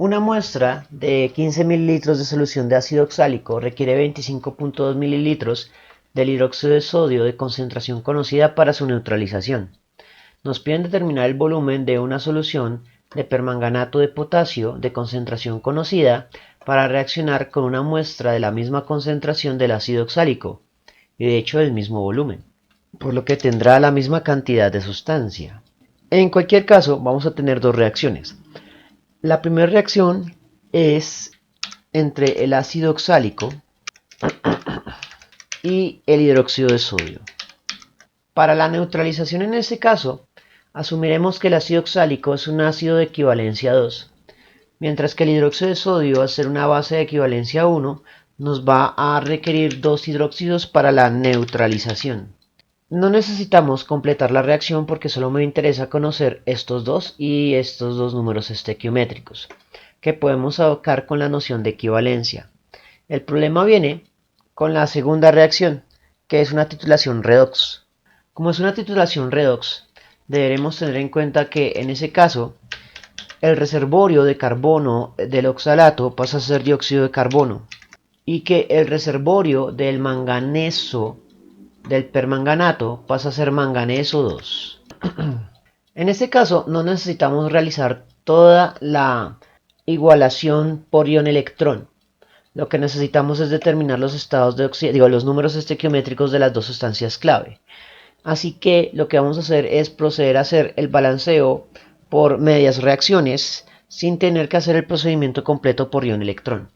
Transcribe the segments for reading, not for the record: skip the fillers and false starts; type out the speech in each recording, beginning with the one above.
Una muestra de 15 mililitros de solución de ácido oxálico requiere 25.2 mililitros del hidróxido de sodio de concentración conocida para su neutralización. Nos piden determinar el volumen de una solución de permanganato de potasio de concentración conocida para reaccionar con una muestra de la misma concentración del ácido oxálico, y de hecho del mismo volumen, por lo que tendrá la misma cantidad de sustancia. En cualquier caso, vamos a tener dos reacciones. La primera reacción es entre el ácido oxálico y el hidróxido de sodio. Para la neutralización en este caso, asumiremos que el ácido oxálico es un ácido de equivalencia 2, mientras que el hidróxido de sodio, al ser una base de equivalencia 1, nos va a requerir dos hidróxidos para la neutralización. No necesitamos completar la reacción porque solo me interesa conocer estos dos y estos dos números estequiométricos, que podemos sacar con la noción de equivalencia. El problema viene con la segunda reacción, que es una titulación redox. Como es una titulación redox, deberemos tener en cuenta que en ese caso el reservorio de carbono del oxalato pasa a ser dióxido de carbono y que el reservorio del manganeso del permanganato pasa a ser manganeso 2. En este caso no necesitamos realizar toda la igualación por ion-electrón. Lo que necesitamos es determinar los estados de los números estequiométricos de las dos sustancias clave. Así que lo que vamos a hacer es proceder a hacer el balanceo por medias reacciones sin tener que hacer el procedimiento completo por ion-electrón.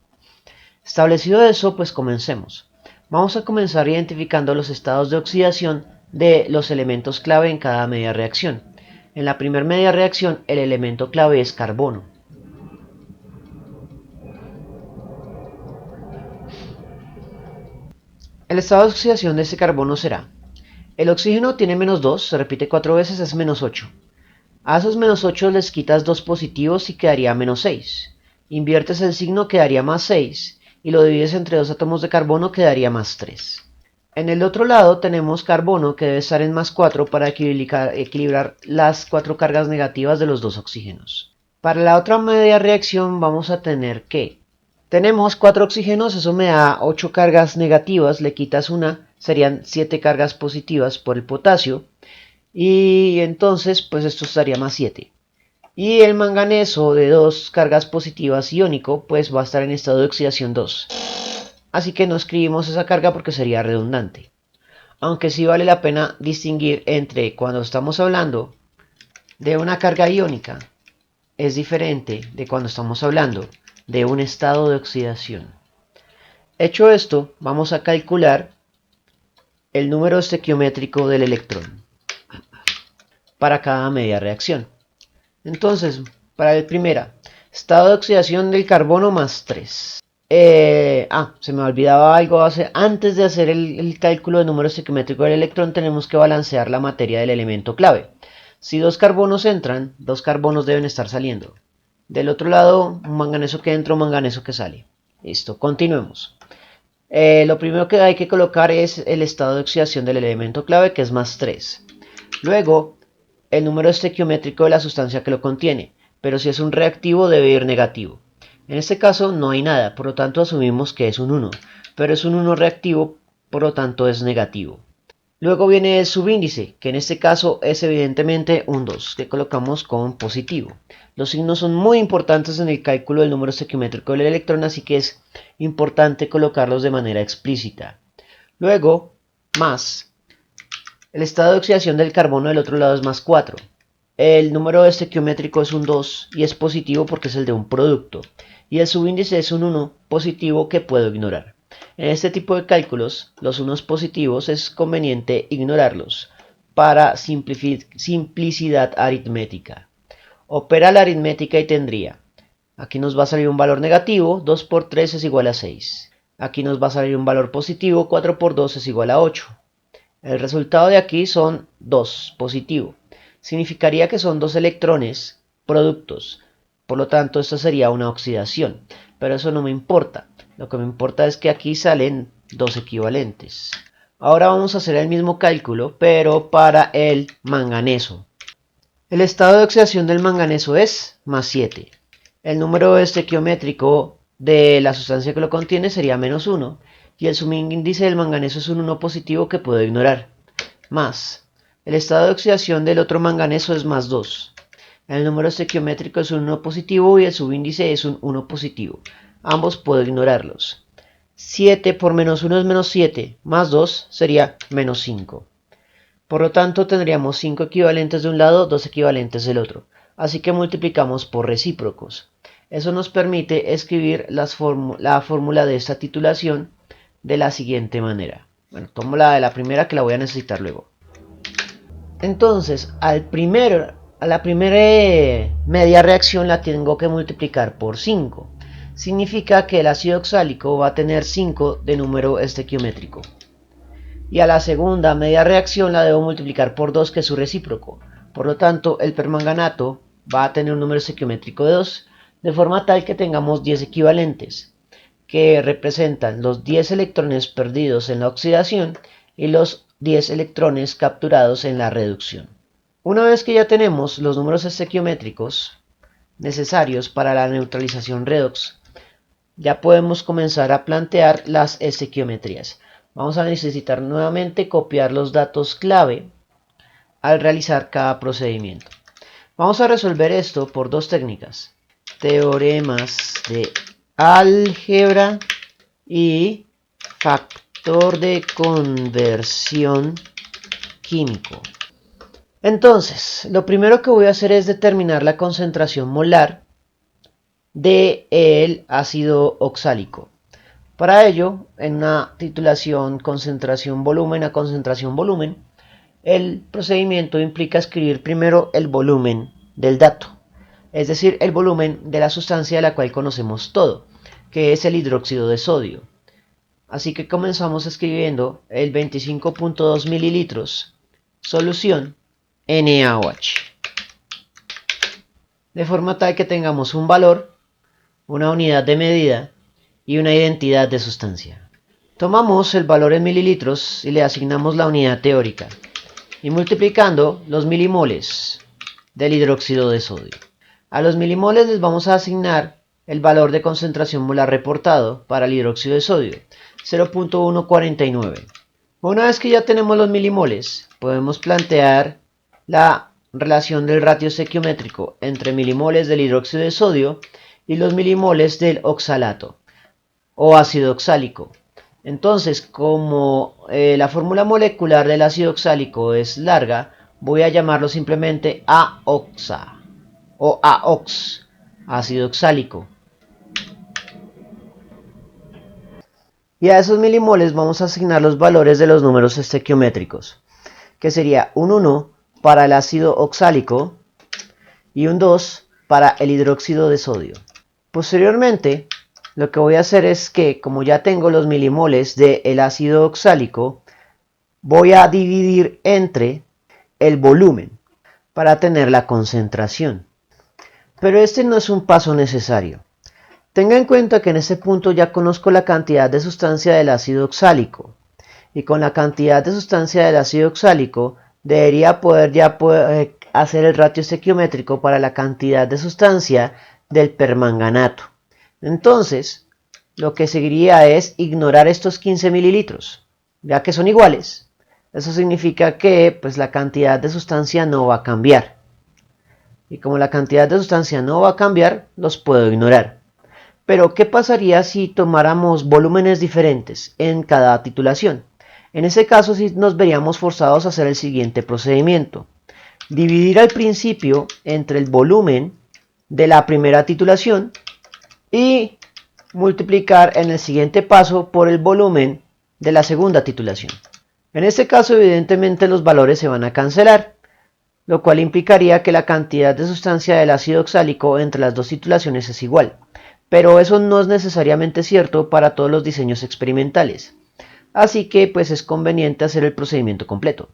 Establecido eso, pues comencemos. Vamos a comenzar identificando los estados de oxidación de los elementos clave en cada media reacción. En la primera media reacción, el elemento clave es carbono. El estado de oxidación de este carbono será: el oxígeno tiene menos 2, se repite 4 veces, es menos 8. A esos menos 8 les quitas 2 positivos y quedaría menos 6. Inviertes el signo, quedaría más 6. Y lo divides entre dos átomos de carbono, quedaría más 3. En el otro lado tenemos carbono, que debe estar en más 4 para equilibrar las 4 cargas negativas de los dos oxígenos. Para la otra media reacción vamos a tener que tenemos 4 oxígenos, eso me da 8 cargas negativas, le quitas una, serían 7 cargas positivas por el potasio, y entonces pues esto estaría más 7. Y el manganeso de 2 cargas positivas iónico pues va a estar en estado de oxidación 2. Así que no escribimos esa carga porque sería redundante. Aunque sí vale la pena distinguir entre cuando estamos hablando de una carga iónica, es diferente de cuando estamos hablando de un estado de oxidación. Hecho esto, vamos a calcular el número estequiométrico del electrón para cada media reacción. Entonces, para la primera, estado de oxidación del carbono más 3. Se me olvidaba algo. Antes de hacer el cálculo del número estequiométrico del electrón, tenemos que balancear la materia del elemento clave. Si 2 carbonos entran, 2 carbonos deben estar saliendo. Del otro lado, un manganeso que entra, un manganeso que sale. Listo, continuemos. Lo primero que hay que colocar es el estado de oxidación del elemento clave, que es más 3. Luego, el número estequiométrico de la sustancia que lo contiene, pero si es un reactivo debe ir negativo. En este caso no hay nada, por lo tanto asumimos que es un 1, pero es un 1 reactivo, por lo tanto es negativo. Luego viene el subíndice, que en este caso es evidentemente un 2, que colocamos con positivo. Los signos son muy importantes en el cálculo del número estequiométrico del electrón, así que es importante colocarlos de manera explícita. Luego, más. El estado de oxidación del carbono del otro lado es más 4. El número estequiométrico es un 2 y es positivo porque es el de un producto. Y el subíndice es un 1 positivo que puedo ignorar. En este tipo de cálculos, los unos positivos es conveniente ignorarlos para simplicidad aritmética. Opera la aritmética y tendría: aquí nos va a salir un valor negativo, 2 por 3 es igual a 6. Aquí nos va a salir un valor positivo, 4 por 2 es igual a 8. El resultado de aquí son 2 positivo. Significaría que son 2 electrones productos. Por lo tanto, esto sería una oxidación. Pero eso no me importa. Lo que me importa es que aquí salen 2 equivalentes. Ahora vamos a hacer el mismo cálculo, pero para el manganeso. El estado de oxidación del manganeso es más 7. el número estequiométrico de la sustancia que lo contiene sería -1, y el subíndice del manganeso es un 1 positivo que puedo ignorar, más el estado de oxidación del otro manganeso es +2. El número estequiométrico es un 1 positivo y el subíndice es un 1 positivo. Ambos puedo ignorarlos. 7 por -1 es -7, más 2 sería -5. Por lo tanto, tendríamos 5 equivalentes de un lado, 2 equivalentes del otro. Así que multiplicamos por recíprocos. Eso nos permite escribir la fórmula de esta titulación de la siguiente manera. Bueno, tomo la de la primera que la voy a necesitar luego. Entonces, a la primera media reacción la tengo que multiplicar por 5. Significa que el ácido oxálico va a tener 5 de número estequiométrico. Y a la segunda media reacción la debo multiplicar por 2, que es su recíproco. Por lo tanto, el permanganato va a tener un número estequiométrico de 2, de forma tal que tengamos 10 equivalentes, que representan los 10 electrones perdidos en la oxidación y los 10 electrones capturados en la reducción. Una vez que ya tenemos los números estequiométricos necesarios para la neutralización redox, ya podemos comenzar a plantear las estequiometrías. Vamos a necesitar nuevamente copiar los datos clave al realizar cada procedimiento. Vamos a resolver esto por dos técnicas: teoremas de álgebra y factor de conversión químico. Entonces, lo primero que voy a hacer es determinar la concentración molar del ácido oxálico. Para ello, en una titulación concentración-volumen a concentración-volumen, el procedimiento implica escribir primero el volumen del dato, es decir, el volumen de la sustancia de la cual conocemos todo, que es el hidróxido de sodio. Así que comenzamos escribiendo el 25.2 mililitros, solución NaOH, de forma tal que tengamos un valor, una unidad de medida y una identidad de sustancia. Tomamos el valor en mililitros y le asignamos la unidad teórica, y multiplicando los milimoles del hidróxido de sodio. A los milimoles les vamos a asignar el valor de concentración molar reportado para el hidróxido de sodio, 0.149. Una vez que ya tenemos los milimoles, podemos plantear la relación del ratio estequiométrico entre milimoles del hidróxido de sodio y los milimoles del oxalato o ácido oxálico. Entonces, como la fórmula molecular del ácido oxálico es larga, voy a llamarlo simplemente AOXA o AOX, ácido oxálico. Y a esos milimoles vamos a asignar los valores de los números estequiométricos, que sería un 1 para el ácido oxálico y un 2 para el hidróxido de sodio. Posteriormente, lo que voy a hacer es que, como ya tengo los milimoles del ácido oxálico, voy a dividir entre el volumen para tener la concentración. Pero este no es un paso necesario. Tenga en cuenta que en este punto ya conozco la cantidad de sustancia del ácido oxálico, y con la cantidad de sustancia del ácido oxálico debería poder hacer el ratio estequiométrico para la cantidad de sustancia del permanganato. Entonces, lo que seguiría es ignorar estos 15 mililitros, ya que son iguales. Eso significa que la cantidad de sustancia no va a cambiar. Y como la cantidad de sustancia no va a cambiar, los puedo ignorar. Pero, ¿qué pasaría si tomáramos volúmenes diferentes en cada titulación? En ese caso, sí nos veríamos forzados a hacer el siguiente procedimiento: dividir al principio entre el volumen de la primera titulación y multiplicar en el siguiente paso por el volumen de la segunda titulación. En este caso, evidentemente, los valores se van a cancelar, lo cual implicaría que la cantidad de sustancia del ácido oxálico entre las dos titulaciones es igual. Pero eso no es necesariamente cierto para todos los diseños experimentales. Así que es conveniente hacer el procedimiento completo.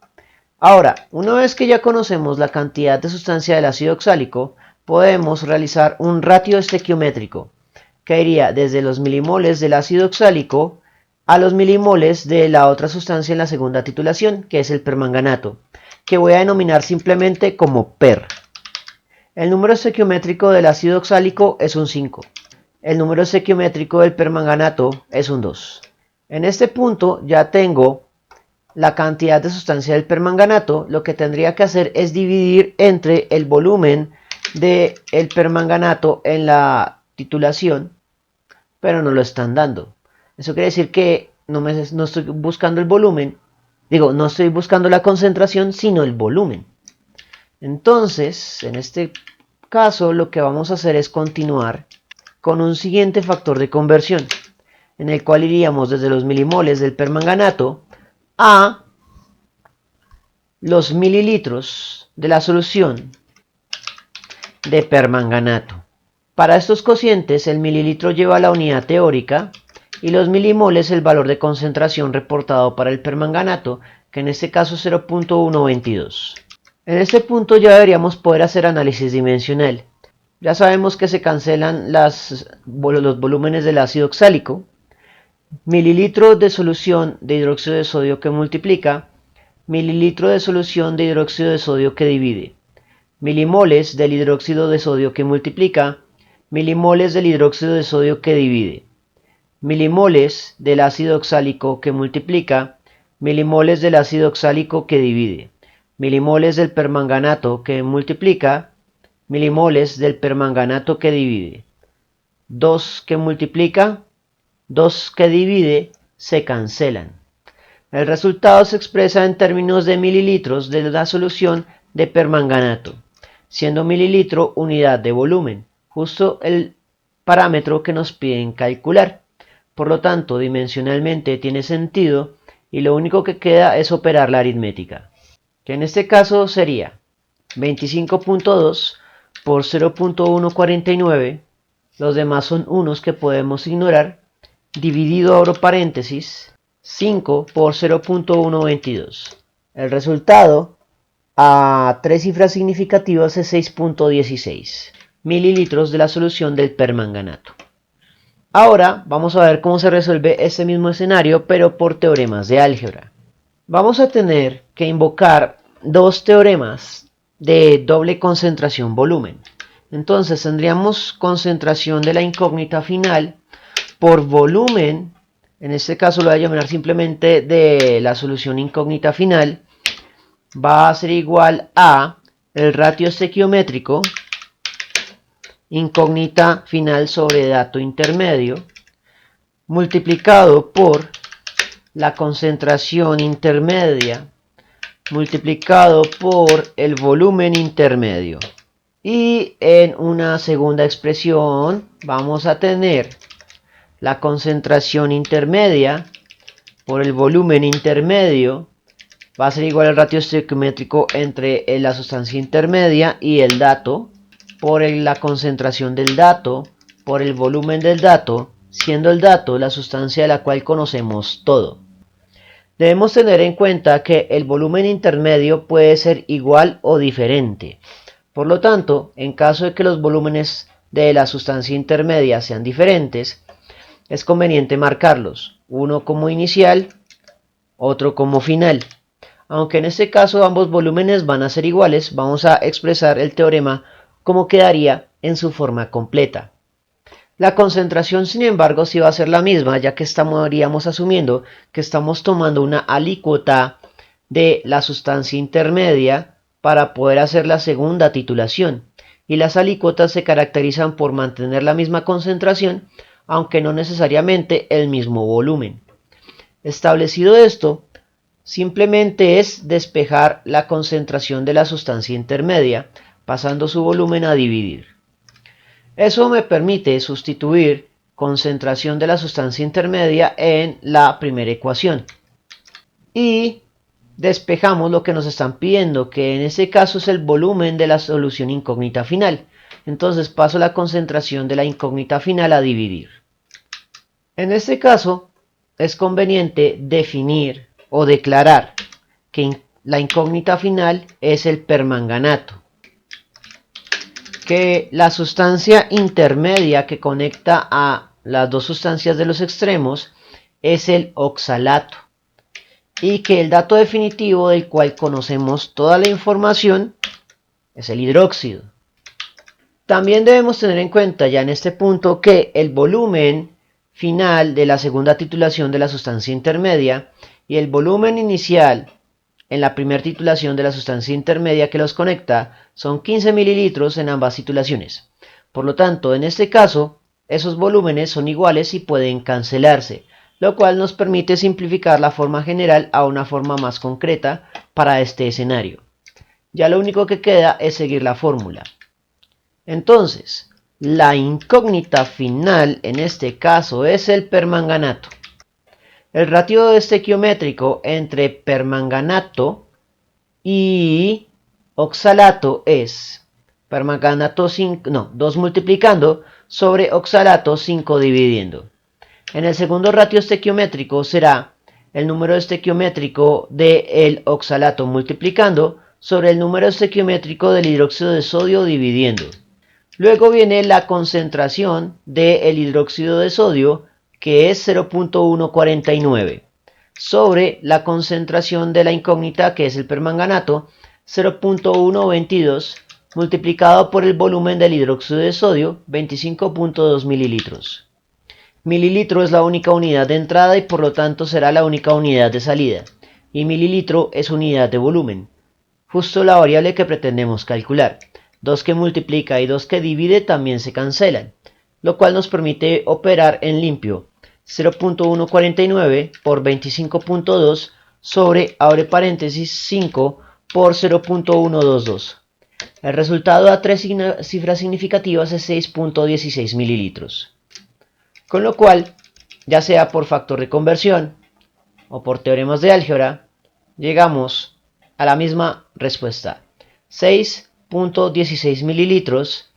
Ahora, una vez que ya conocemos la cantidad de sustancia del ácido oxálico, podemos realizar un ratio estequiométrico, que iría desde los milimoles del ácido oxálico a los milimoles de la otra sustancia en la segunda titulación, que es el permanganato, que voy a denominar simplemente como PER. El número estequiométrico del ácido oxálico es un 5. El número estequiométrico del permanganato es un 2. En este punto ya tengo la cantidad de sustancia del permanganato. Lo que tendría que hacer es dividir entre el volumen del permanganato en la titulación, pero no lo están dando. Eso quiere decir que no estoy buscando el volumen, no estoy buscando la concentración, sino el volumen. Entonces, en este caso, lo que vamos a hacer es continuar con un siguiente factor de conversión, en el cual iríamos desde los milimoles del permanganato a los mililitros de la solución de permanganato. Para estos cocientes, el mililitro lleva la unidad teórica y los milimoles el valor de concentración reportado para el permanganato, que en este caso es 0.122. En este punto ya deberíamos poder hacer análisis dimensional. Ya sabemos que se cancelan los volúmenes del ácido oxálico. Mililitro de solución de hidróxido de sodio que multiplica, mililitro de solución de hidróxido de sodio que divide. Milimoles del hidróxido de sodio que multiplica, milimoles del hidróxido de sodio que divide. Milimoles del ácido oxálico que multiplica, milimoles del ácido oxálico que divide. Milimoles del permanganato que multiplica, milimoles del permanganato que divide. 2 que multiplica, 2 que divide, se cancelan. El resultado se expresa en términos de mililitros de la solución de permanganato, siendo mililitro unidad de volumen, justo el parámetro que nos piden calcular. Por lo tanto, dimensionalmente tiene sentido y lo único que queda es operar la aritmética, que en este caso sería 25.2 por 0.149, los demás son unos que podemos ignorar, dividido, abro paréntesis, 5 por 0.122. El resultado a tres cifras significativas es 6.16 mililitros de la solución del permanganato. Ahora vamos a ver cómo se resuelve este mismo escenario, pero por teoremas de álgebra. Vamos a tener que invocar dos teoremas de doble concentración volumen. Entonces tendríamos concentración de la incógnita final por volumen, en este caso lo voy a llamar simplemente de la solución incógnita final, va a ser igual a el ratio estequiométrico incógnita final sobre dato intermedio multiplicado por la concentración intermedia multiplicado por el volumen intermedio. Y en una segunda expresión vamos a tener la concentración intermedia por el volumen intermedio va a ser igual al ratio estequiométrico entre la sustancia intermedia y el dato por la concentración del dato por el volumen del dato, siendo el dato la sustancia de la cual conocemos todo. Debemos tener en cuenta que el volumen intermedio puede ser igual o diferente. Por lo tanto, en caso de que los volúmenes de la sustancia intermedia sean diferentes, es conveniente marcarlos, uno como inicial, otro como final. Aunque en este caso ambos volúmenes van a ser iguales, vamos a expresar el teorema como quedaría en su forma completa. La concentración, sin embargo, sí va a ser la misma, ya que estaríamos asumiendo que estamos tomando una alícuota de la sustancia intermedia para poder hacer la segunda titulación. Y las alícuotas se caracterizan por mantener la misma concentración, aunque no necesariamente el mismo volumen. Establecido esto, simplemente es despejar la concentración de la sustancia intermedia, pasando su volumen a dividir. Eso me permite sustituir concentración de la sustancia intermedia en la primera ecuación. Y despejamos lo que nos están pidiendo, que en este caso es el volumen de la solución incógnita final. Entonces paso la concentración de la incógnita final a dividir. En este caso es conveniente definir o declarar que la incógnita final es el permanganato, que la sustancia intermedia que conecta a las dos sustancias de los extremos es el oxalato y que el dato definitivo del cual conocemos toda la información es el hidróxido. También debemos tener en cuenta ya en este punto que el volumen final de la segunda titulación de la sustancia intermedia y el volumen inicial en la primera titulación de la sustancia intermedia que los conecta son 15 mililitros en ambas titulaciones. Por lo tanto, en este caso, esos volúmenes son iguales y pueden cancelarse, lo cual nos permite simplificar la forma general a una forma más concreta para este escenario. Ya lo único que queda es seguir la fórmula. Entonces, la incógnita final en este caso es el permanganato. El ratio estequiométrico entre permanganato y oxalato es permanganato 2 multiplicando sobre oxalato 5 dividiendo. En el segundo ratio estequiométrico será el número estequiométrico del oxalato multiplicando sobre el número estequiométrico del hidróxido de sodio dividiendo. Luego viene la concentración del hidróxido de sodio, que es 0.149, sobre la concentración de la incógnita, que es el permanganato, 0.122, multiplicado por el volumen del hidróxido de sodio, 25.2 mililitros. Mililitro es la única unidad de entrada y por lo tanto será la única unidad de salida, y mililitro es unidad de volumen, justo la variable que pretendemos calcular. 2 que multiplica y 2 que divide también se cancelan, lo cual nos permite operar en limpio. 0.149 por 25.2 sobre, abre paréntesis, 5 por 0.122. El resultado a tres cifras significativas es 6.16 mililitros. Con lo cual, ya sea por factor de conversión o por teoremas de álgebra, llegamos a la misma respuesta. 6.16 mililitros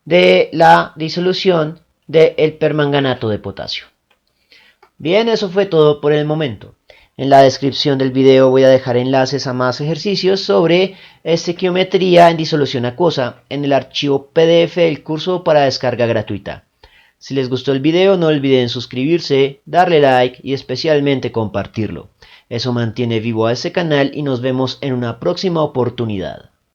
de la disolución del permanganato de potasio. Bien, eso fue todo por el momento. En la descripción del video voy a dejar enlaces a más ejercicios sobre estequiometría en disolución acuosa en el archivo PDF del curso para descarga gratuita. Si les gustó el video, no olviden suscribirse, darle like y especialmente compartirlo. Eso mantiene vivo a este canal y nos vemos en una próxima oportunidad.